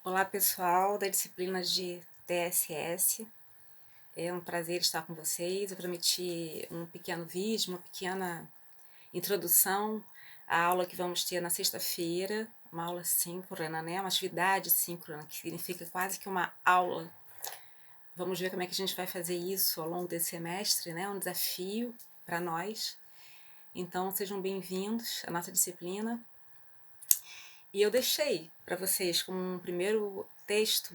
Olá pessoal da disciplina de TSS, é um prazer estar com vocês. Eu prometi um pequeno vídeo, uma pequena introdução à aula que vamos ter na sexta-feira, uma aula síncrona, né? Uma atividade síncrona, que significa quase que uma aula. Vamos ver como é que a gente vai fazer isso ao longo desse semestre, né? Um desafio para nós. Então sejam bem-vindos à nossa disciplina. E eu deixei para vocês como um primeiro texto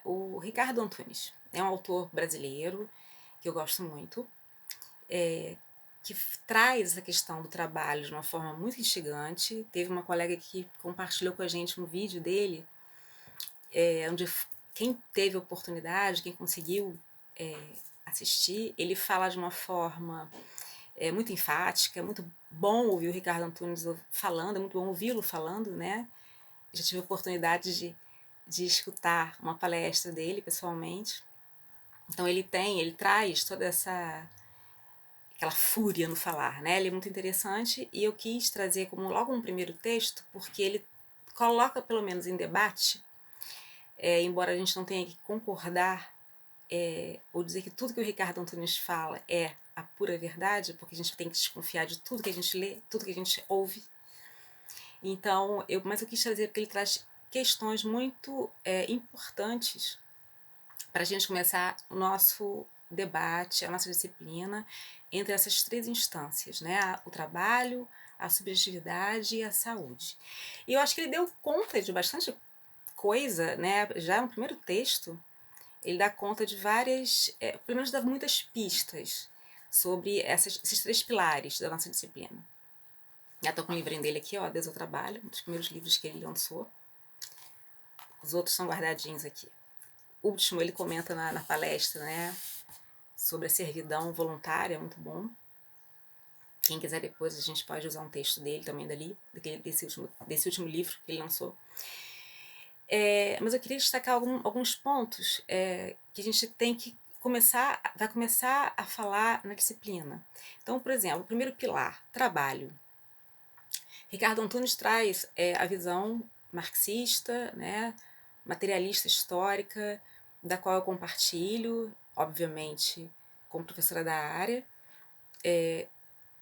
o Ricardo Antunes. É um autor brasileiro que eu gosto muito, que traz essa questão do trabalho de uma forma muito instigante. Teve uma colega que compartilhou com a gente um vídeo dele, onde quem teve oportunidade, quem conseguiu assistir, ele fala de uma forma muito enfática, é muito bom ouvir o Ricardo Antunes falando, é muito bom ouvi-lo falando, né? Já tive a oportunidade de escutar uma palestra dele pessoalmente. Então ele traz toda aquela fúria no falar, né? Ele é muito interessante e eu quis trazer como logo um primeiro texto porque ele coloca pelo menos em debate, embora a gente não tenha que concordar ou dizer que tudo que o Ricardo Antunes fala é a pura verdade, porque a gente tem que desconfiar de tudo que a gente lê, tudo que a gente ouve. Então, mas eu quis trazer porque ele traz questões muito importantes para a gente começar o nosso debate, a nossa disciplina entre essas três instâncias, né? O trabalho, a subjetividade e a saúde. E eu acho que ele deu conta de bastante coisa, né? Já no primeiro texto, ele dá conta de várias, pelo menos dá muitas pistas sobre esses três pilares da nossa disciplina. Já estou com o livrinho dele aqui, ó, Deus ao Trabalho, um dos primeiros livros que ele lançou. Os outros são guardadinhos aqui. O último ele comenta na palestra, né, sobre a servidão voluntária, muito bom. Quem quiser depois a gente pode usar um texto dele também dali, desse último livro que ele lançou. Mas eu queria destacar alguns pontos que a gente tem que vai começar a falar na disciplina. Então, por exemplo, o primeiro pilar, trabalho. Ricardo Antunes traz a visão marxista, né, materialista histórica, da qual eu compartilho, obviamente, como professora da área,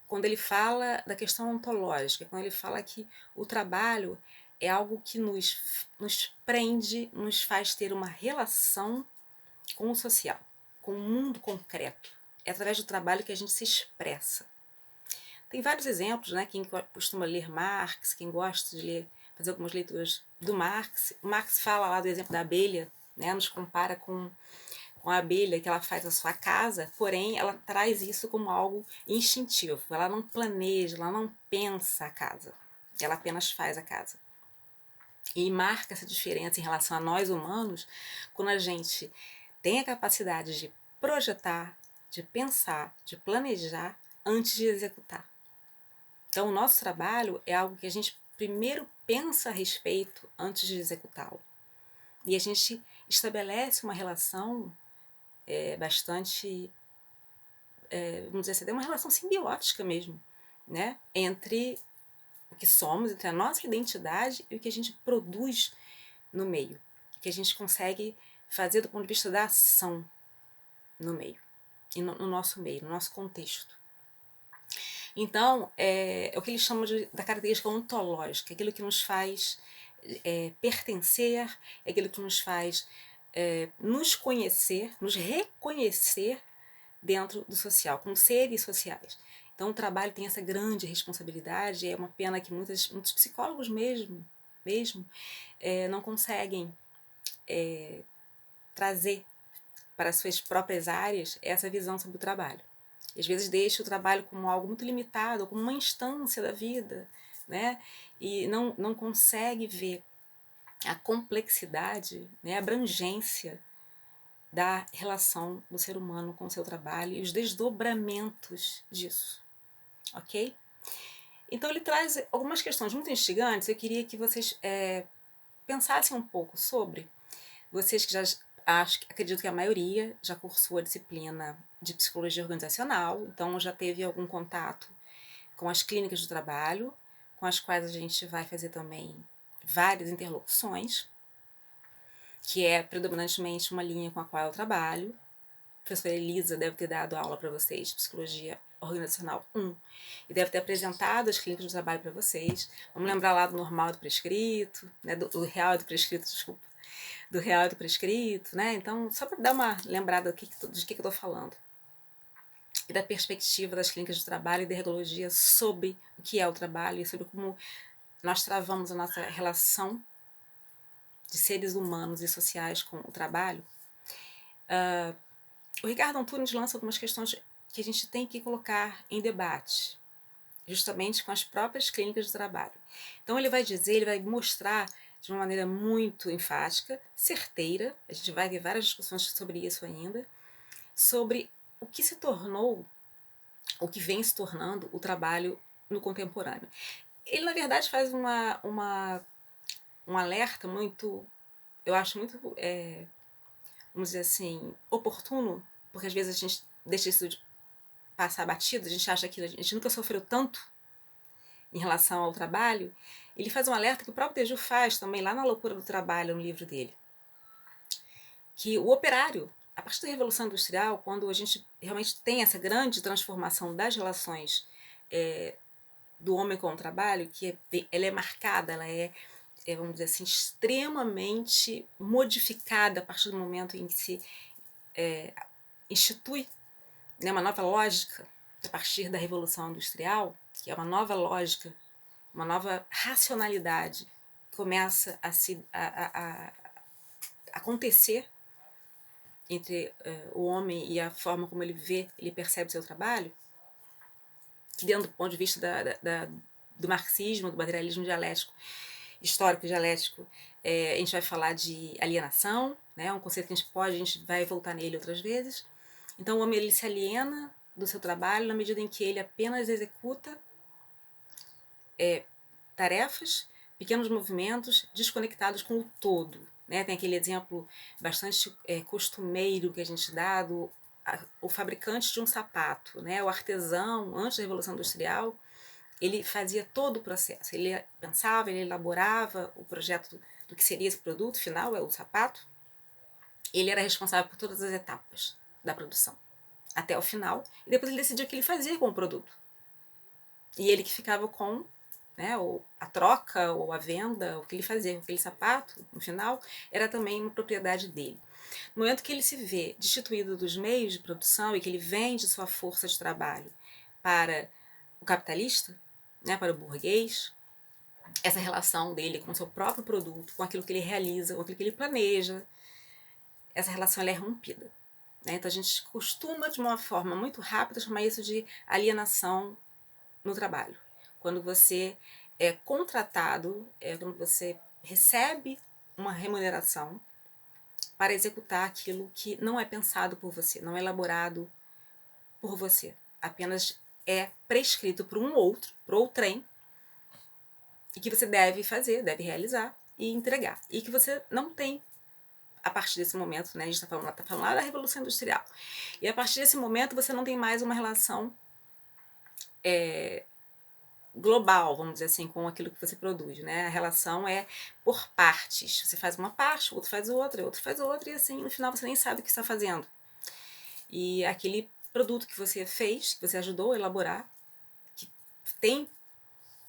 quando ele fala da questão ontológica, quando ele fala que o trabalho é algo que nos prende, nos faz ter uma relação com o social, com o mundo concreto. É através do trabalho que a gente se expressa. Tem vários exemplos, né? Quem costuma ler Marx, quem gosta de ler, fazer algumas leituras do Marx. O Marx fala lá do exemplo da abelha, né? Nos compara com a abelha que ela faz a sua casa, porém ela traz isso como algo instintivo. Ela não planeja, ela não pensa a casa, ela apenas faz a casa. E marca essa diferença em relação a nós humanos quando a gente tem a capacidade de projetar, de pensar, de planejar antes de executar. Então, o nosso trabalho é algo que a gente primeiro pensa a respeito antes de executá-lo. E a gente estabelece uma relação bastante, vamos dizer assim, uma relação simbiótica mesmo, né? Entre o que somos, entre a nossa identidade e o que a gente produz no meio. O que a gente consegue fazer do ponto de vista da ação no meio, e no nosso meio, no nosso contexto. Então, é o que eles chamam da característica ontológica, aquilo que nos faz pertencer, é aquilo que nos faz nos conhecer, nos reconhecer dentro do social, como seres sociais. Então, o trabalho tem essa grande responsabilidade, é uma pena que muitos psicólogos mesmo não conseguem trazer para as suas próprias áreas essa visão sobre o trabalho. Às vezes deixa o trabalho como algo muito limitado, como uma instância da vida, né? E não consegue ver a complexidade, né, a abrangência da relação do ser humano com o seu trabalho e os desdobramentos disso, ok? Então ele traz algumas questões muito instigantes, eu queria que vocês pensassem um pouco sobre, vocês que já acredito que a maioria já cursou a disciplina de psicologia organizacional, então já teve algum contato com as clínicas do trabalho, com as quais a gente vai fazer também várias interlocuções. que é predominantemente uma linha com a qual eu trabalho. A professora Elisa deve ter dado aula para vocês de Psicologia Organizacional 1 e deve ter apresentado as clínicas de trabalho para vocês. Vamos lembrar lá do normal e do prescrito, né, do real e do prescrito, desculpa, do real e do prescrito, né? Então, só para dar uma lembrada de que eu estou falando. E da perspectiva das clínicas de trabalho e da ergologia sobre o que é o trabalho e sobre como nós travamos a nossa relação de seres humanos e sociais com o trabalho. O Ricardo Antunes lança algumas questões que a gente tem que colocar em debate, justamente com as próprias clínicas de trabalho. Então ele vai dizer, ele vai mostrar de uma maneira muito enfática, certeira, a gente vai ter várias discussões sobre isso ainda, sobre o que se tornou, o que vem se tornando o trabalho no contemporâneo. Ele, na verdade, faz um alerta muito, eu acho muito, vamos dizer assim, oportuno, porque às vezes a gente deixa isso de passar batido, a gente acha que a gente nunca sofreu tanto em relação ao trabalho. Ele faz um alerta que o próprio Teju faz também lá na Loucura do Trabalho, no livro dele, que o operário, a partir da Revolução Industrial, quando a gente realmente tem essa grande transformação das relações do homem com o trabalho, que ela é marcada, ela vamos dizer assim, extremamente modificada a partir do momento em que se institui, né, uma nova lógica a partir da Revolução Industrial, que é uma nova lógica, uma nova racionalidade que começa a acontecer entre o homem e a forma como ele percebe seu trabalho, que dentro do ponto de vista do marxismo, do materialismo dialético, histórico dialético, a gente vai falar de alienação, né, um conceito que a gente vai voltar nele outras vezes. Então o homem ele se aliena do seu trabalho na medida em que ele apenas executa tarefas, pequenos movimentos desconectados com o todo. Né? Tem aquele exemplo bastante costumeiro que a gente dá o fabricante de um sapato, né? O artesão, antes da Revolução Industrial, ele fazia todo o processo. Ele pensava, ele elaborava o projeto do que seria esse produto final, é o sapato. Ele era responsável por todas as etapas da produção, até o final, e depois ele decidia o que ele fazia com o produto. E ele que ficava com, né, ou a troca, ou a venda, o que ele fazia com aquele sapato, no final, era também uma propriedade dele. No momento que ele se vê destituído dos meios de produção e que ele vende sua força de trabalho para o capitalista, né, para o burguês, essa relação dele com o seu próprio produto, com aquilo que ele realiza, com aquilo que ele planeja, essa relação ela é rompida. Né? Então a gente costuma, de uma forma muito rápida, chamar isso de alienação no trabalho. Quando você é contratado, quando você recebe uma remuneração para executar aquilo que não é pensado por você, não é elaborado por você, apenas é prescrito por um outro, por outrem, e que você deve fazer, deve realizar e entregar, e que você não tem a partir desse momento, né, a gente está falando lá da Revolução Industrial, e a partir desse momento você não tem mais uma relação global, vamos dizer assim, com aquilo que você produz, né? A relação é por partes. Você faz uma parte, o outro faz outra, o outro faz outra, e assim, no final você nem sabe o que está fazendo. E aquele produto que você fez, que você ajudou a elaborar, que tem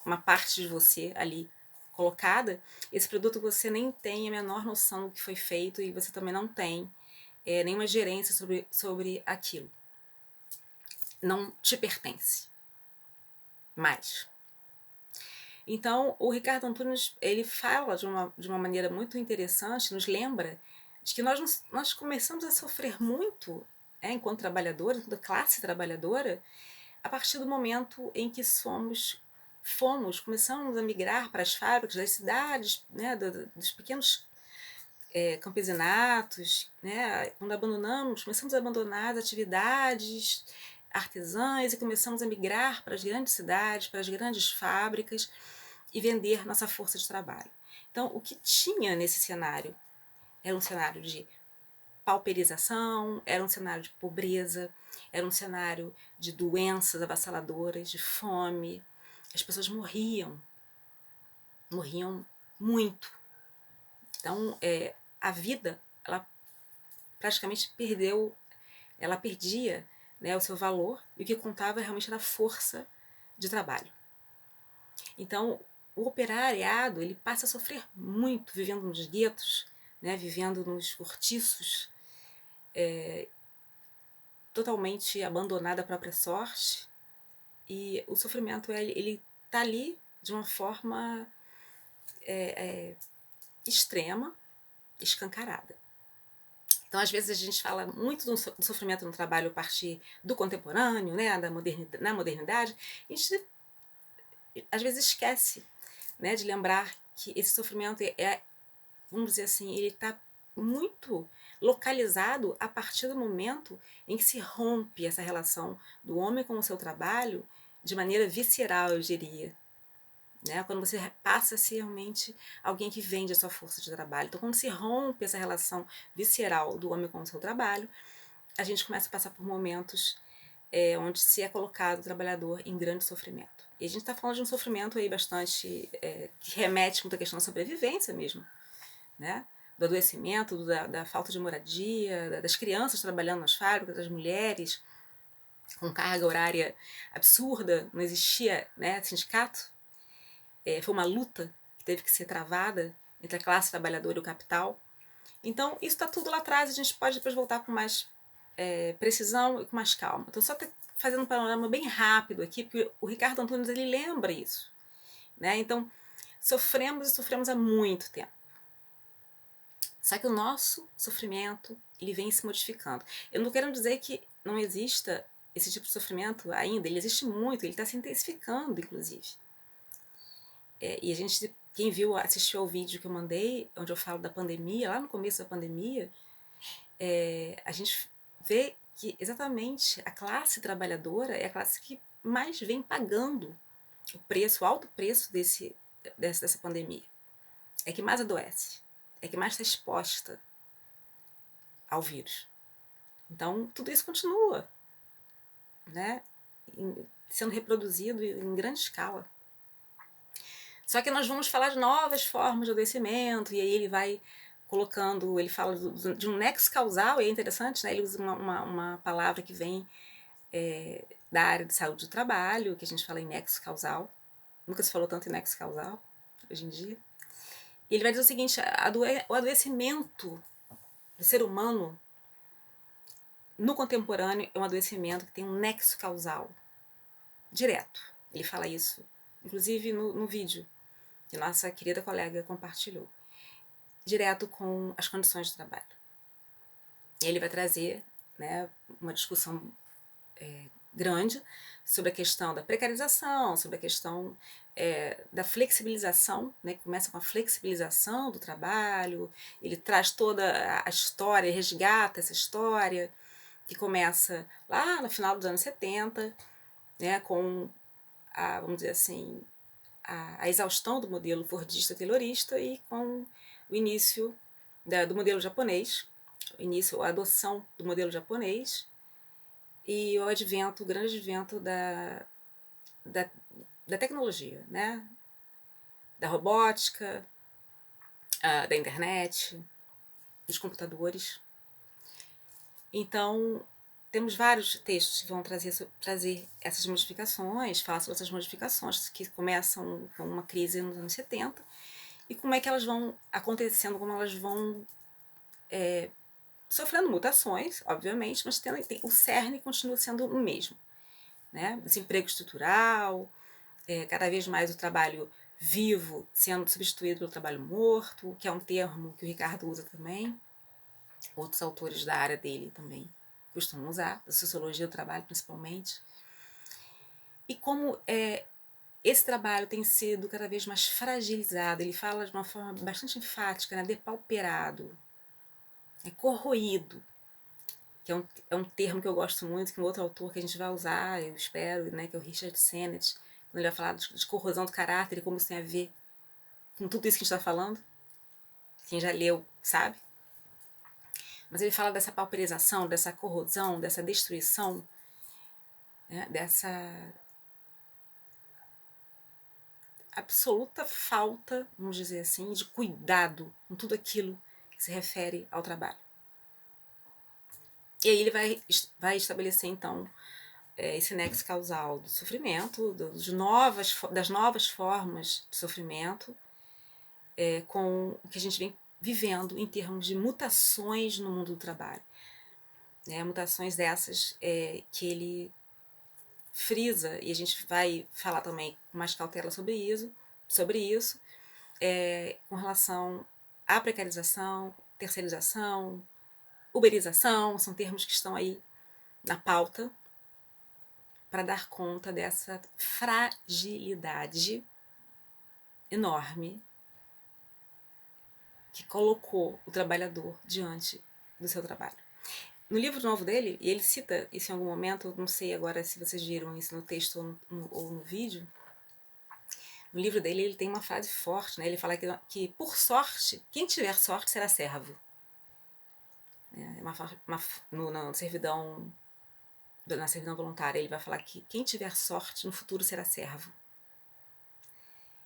uma parte de você ali colocada, esse produto você nem tem a menor noção do que foi feito e você também não tem nenhuma gerência sobre aquilo. Não te pertence mais. Então, o Ricardo Antunes, ele fala de uma maneira muito interessante, nos lembra de que nós começamos a sofrer muito, enquanto trabalhadores, enquanto classe trabalhadora, a partir do momento em que começamos a migrar para as fábricas das cidades, né, dos pequenos campesinatos, né, quando começamos a abandonar as atividades artesãs e começamos a migrar para as grandes cidades, para as grandes fábricas e vender nossa força de trabalho. Então, o que tinha nesse cenário era um cenário de pauperização, era um cenário de pobreza, era um cenário de doenças avassaladoras, de fome. As pessoas morriam muito. Então, a vida, ela praticamente ela perdia, né, o seu valor, e o que contava realmente era a força de trabalho. Então, o operariado, ele passa a sofrer muito vivendo nos guetos, né, vivendo nos cortiços, totalmente abandonado à própria sorte, e o sofrimento ele tá ali de uma forma extrema, escancarada. Então, às vezes, a gente fala muito do sofrimento no trabalho a partir do contemporâneo, né, na modernidade, e a gente às vezes esquece, né, de lembrar que esse sofrimento vamos dizer assim, ele está muito localizado a partir do momento em que se rompe essa relação do homem com o seu trabalho de maneira visceral, eu diria. Né? Quando você passa a ser realmente alguém que vende a sua força de trabalho. Então, quando se rompe essa relação visceral do homem com o seu trabalho, a gente começa a passar por momentos onde se é colocado o trabalhador em grande sofrimento. E a gente está falando de um sofrimento aí bastante que remete muito à questão da sobrevivência mesmo, né? Do adoecimento, da falta de moradia, das crianças trabalhando nas fábricas, das mulheres com carga horária absurda, não existia, né, sindicato. Foi uma luta que teve que ser travada entre a classe trabalhadora e o capital. Então, isso está tudo lá atrás, a gente pode depois voltar com mais precisão e com mais calma. Estou só fazendo um panorama bem rápido aqui, porque o Ricardo Antunes ele lembra isso. Né? Então, sofremos e sofremos há muito tempo. Só que o nosso sofrimento ele vem se modificando. Eu não quero dizer que não exista esse tipo de sofrimento ainda, ele existe muito, ele está se intensificando, inclusive. E a gente, quem viu, assistiu ao vídeo que eu mandei, onde eu falo da pandemia, lá no começo da pandemia, a gente vê que exatamente a classe trabalhadora é a classe que mais vem pagando o preço, o alto preço dessa pandemia. É que mais adoece, é que mais está exposta ao vírus. Então, tudo isso continua, né, sendo reproduzido em grande escala. Só que nós vamos falar de novas formas de adoecimento, e aí ele vai colocando, ele fala de um nexo causal, e é interessante, né, ele usa uma palavra que vem da área de saúde do trabalho, que a gente fala em nexo causal. Nunca se falou tanto em nexo causal, hoje em dia. E ele vai dizer o seguinte, o adoecimento do ser humano no contemporâneo é um adoecimento que tem um nexo causal direto. Ele fala isso, inclusive no vídeo que nossa querida colega compartilhou, direto com as condições de trabalho. Ele vai trazer, né, uma discussão grande sobre a questão da precarização, sobre a questão da flexibilização, né, que começa com a flexibilização do trabalho. Ele traz toda a história, resgata essa história, que começa lá no final dos anos 70, né, com vamos dizer assim, a exaustão do modelo fordista-taylorista e com o início do modelo japonês, a adoção do modelo japonês e o grande advento da, da tecnologia, né? Da robótica, da internet, dos computadores. Então, temos vários textos que vão trazer essas modificações, falar sobre essas modificações que começam com uma crise nos anos 70 e como é que elas vão acontecendo, como elas vão sofrendo mutações, obviamente, mas o cerne continua sendo o mesmo. Né? Desemprego estrutural, cada vez mais o trabalho vivo sendo substituído pelo trabalho morto, que é um termo que o Ricardo usa também, outros autores da área dele também costumam usar, da sociologia do trabalho principalmente. E como esse trabalho tem sido cada vez mais fragilizado, ele fala de uma forma bastante enfática, né? Depauperado, corroído, que é um termo que eu gosto muito, que um outro autor que a gente vai usar, eu espero, né, que é o Richard Sennett, quando ele vai falar de corrosão do caráter e como isso tem a ver com tudo isso que a gente está falando. Quem já leu sabe. Mas ele fala dessa pauperização, dessa corrosão, dessa destruição, né, dessa absoluta falta, vamos dizer assim, de cuidado com tudo aquilo que se refere ao trabalho. E aí ele vai estabelecer, então, esse nexo causal do sofrimento, das novas formas de sofrimento, com o que a gente vem vivendo em termos de mutações no mundo do trabalho. Mutações dessas que ele frisa, e a gente vai falar também com mais cautela sobre isso, com relação à precarização, terceirização, uberização, são termos que estão aí na pauta para dar conta dessa fragilidade enorme que colocou o trabalhador diante do seu trabalho. No livro novo dele, e ele cita isso em algum momento, não sei agora se vocês viram isso no texto ou no vídeo, no livro dele ele tem uma frase forte, né? Ele fala que por sorte, quem tiver sorte será servo. Na servidão voluntária, ele vai falar que quem tiver sorte no futuro será servo.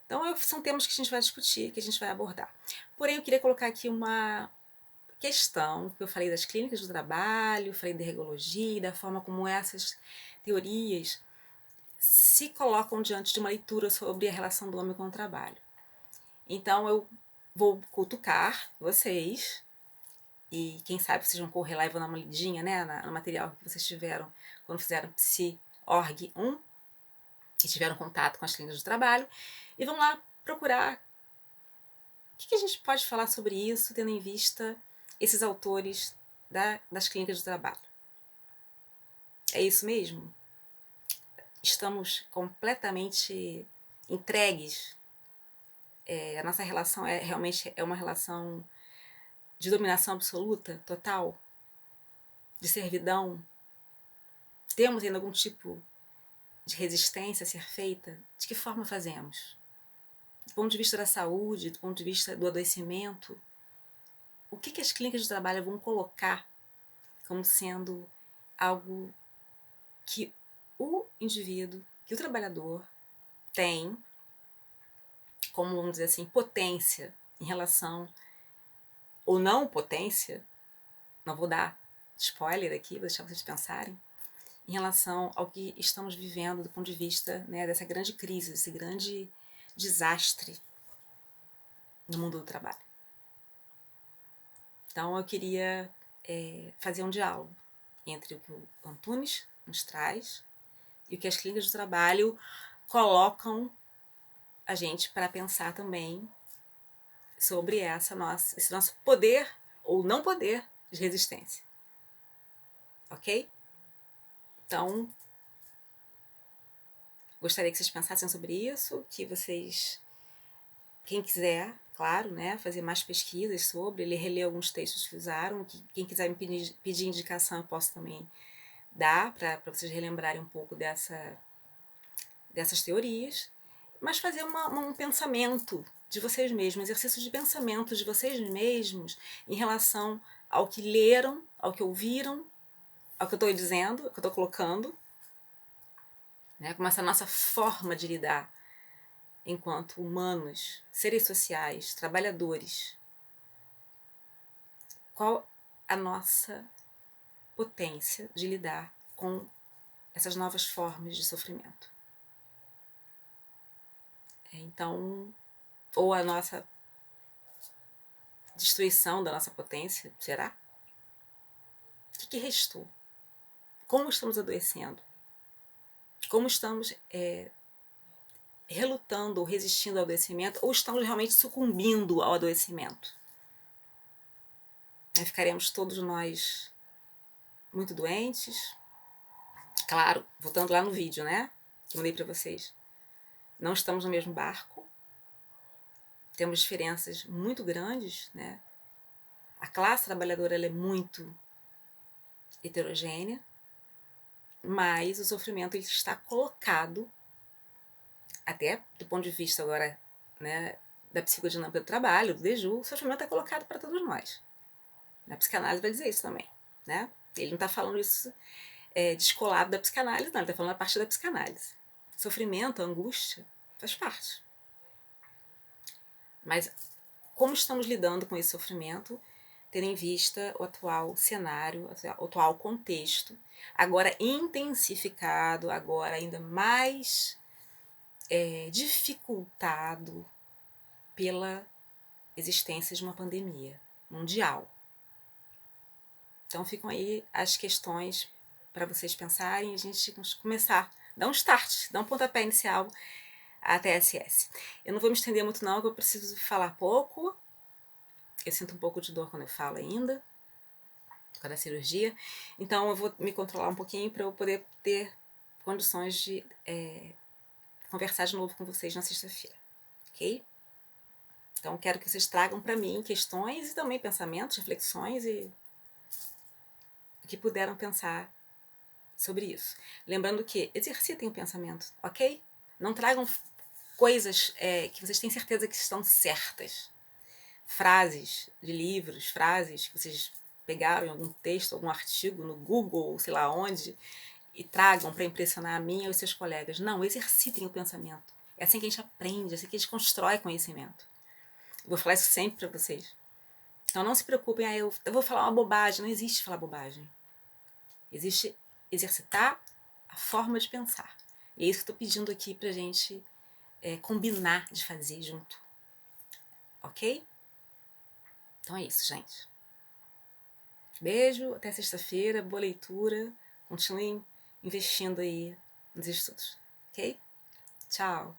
Então são temas que a gente vai discutir, que a gente vai abordar. Porém, eu queria colocar aqui uma questão, que eu falei das clínicas do trabalho, falei da ergologia, da forma como essas teorias se colocam diante de uma leitura sobre a relação do homem com o trabalho. Então eu vou cutucar vocês, e quem sabe vocês vão correr lá e vão dar uma lidinha, né, no material que vocês tiveram quando fizeram Psi.org 1 e tiveram contato com as clínicas do trabalho, e vão lá procurar o que a gente pode falar sobre isso, tendo em vista esses autores das clínicas do trabalho. É isso mesmo? Estamos completamente entregues? A nossa relação realmente é uma relação de dominação absoluta, total? De servidão? Temos ainda algum tipo de resistência a ser feita? De que forma fazemos? Do ponto de vista da saúde, do ponto de vista do adoecimento, o que as clínicas de trabalho vão colocar como sendo algo que o indivíduo, que o trabalhador tem como, vamos dizer assim, potência em relação, ou não potência, não vou dar spoiler aqui, vou deixar vocês pensarem, em relação ao que estamos vivendo do ponto de vista, né, dessa grande crise, desse grande desastre no mundo do trabalho. Então eu queria fazer um diálogo entre o que o Antunes nos traz e o que as clínicas do trabalho colocam a gente para pensar também sobre esse nosso poder ou não poder de resistência. Ok? Então, gostaria que vocês pensassem sobre isso, que vocês, quem quiser, claro, né, fazer mais pesquisas sobre, reler alguns textos que usaram, quem quiser me pedir indicação, eu posso também dar, para vocês relembrarem um pouco dessas teorias, mas fazer um pensamento de vocês mesmos, um exercício de pensamento de vocês mesmos em relação ao que leram, ao que ouviram, ao que eu estou dizendo, ao que eu estou colocando, né, como essa nossa forma de lidar enquanto humanos, seres sociais, trabalhadores. Qual a nossa potência de lidar com essas novas formas de sofrimento? Então, ou a nossa destruição da nossa potência, será? O que restou? Como estamos adoecendo? Como estamos relutando ou resistindo ao adoecimento, ou estamos realmente sucumbindo ao adoecimento? Ficaremos todos nós muito doentes? Claro, voltando lá no vídeo, né, que eu mandei para vocês. Não estamos no mesmo barco, temos diferenças muito grandes, né? A classe trabalhadora ela é muito heterogênea, mas o sofrimento ele está colocado, até do ponto de vista agora, né, da psicodinâmica do trabalho, do Deju, o sofrimento é colocado para todos nós. A psicanálise vai dizer isso também, né? Ele não está falando isso descolado da psicanálise, não, ele está falando a partir da psicanálise. Sofrimento, angústia, faz parte. Mas como estamos lidando com esse sofrimento tendo em vista o atual cenário, o atual contexto, agora intensificado, agora ainda mais dificultado pela existência de uma pandemia mundial. Então ficam aí as questões para vocês pensarem e a gente começar, dar um start, dar um pontapé inicial à TSS. Eu não vou me estender muito não, porque eu preciso falar pouco. Eu sinto um pouco de dor quando eu falo ainda, por causa da cirurgia. Então eu vou me controlar um pouquinho para eu poder ter condições de conversar de novo com vocês na sexta-feira, ok? Então quero que vocês tragam para mim questões e também pensamentos, reflexões e o que puderam pensar sobre isso. Lembrando que exercitem o pensamento, ok? Não tragam coisas que vocês têm certeza que estão certas. Frases de livros, frases que vocês pegaram em algum texto, algum artigo no Google, sei lá onde, e tragam para impressionar a mim e os seus colegas. Não, exercitem o pensamento. É assim que a gente aprende, é assim que a gente constrói conhecimento. Eu vou falar isso sempre para vocês. Então não se preocupem, eu vou falar uma bobagem. Não existe falar bobagem. Existe exercitar a forma de pensar. E é isso que eu estou pedindo aqui pra gente combinar de fazer junto. Ok? Então é isso, gente. Beijo, até sexta-feira, boa leitura. Continuem investindo aí nos estudos. Ok? Tchau!